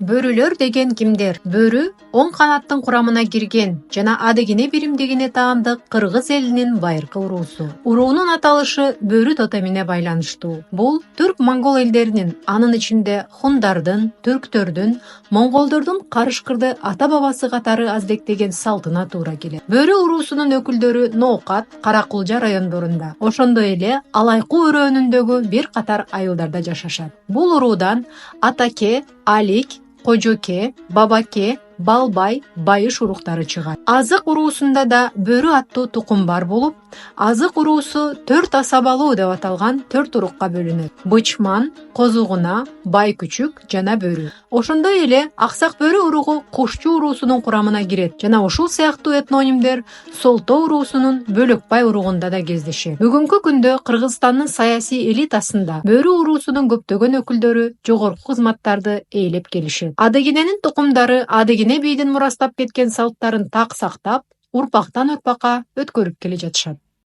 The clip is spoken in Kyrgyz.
Бөрүлөр деген кимдер? Бөрү оң канаттын курамына кирген жана адегине биримдигине таандык кыргыз элинин байыркы уруусу. Уруунун аталышы бөрү тотемине байланыштуу. Бул түрк-монгол элдеринин, анын ичинде хундардын, түрктөрдүн, монголдордун карышкырды ата-бабасы катары аздектеген салтына туура келет. Бөрү уруусунун өкүлдөрү Ноокат, Кара-Кулжа райондорунда, ошондой эле Алайкуу өрөөнүндөгү бир катар айылдарда жашашат. Бул уруудан Атаке, Алик, Кожоке, Бабаке, Балбай, Байыш уруктары чыгат. Азык уруусунда да бөрү аттуу тукум бар болуп, азык уруусу 4 асабалуу деп аталган 4 урукка бөлүнөт. Бычман, Козугуна, Байкүчүк жана Бөрү. Ошондой эле Аксак Бөрү уругу Кушчу уруусунун курамына кирет жана ушул сыяктуу этнонимдер Солто уруусунун Бөлөкбай уругунда да кездешет. Бүгүнкү күндө Кыргызстандын саясий элитасында Бөрү уруусунун көптөгөн өкүлдөрү жогорку кызматтарды ээлеп келишет. Адегененин тукумдары Адегене бийдин мурастап кеткен салттарын так сактап, урпактан урпакка өткөрүп келе жатышат.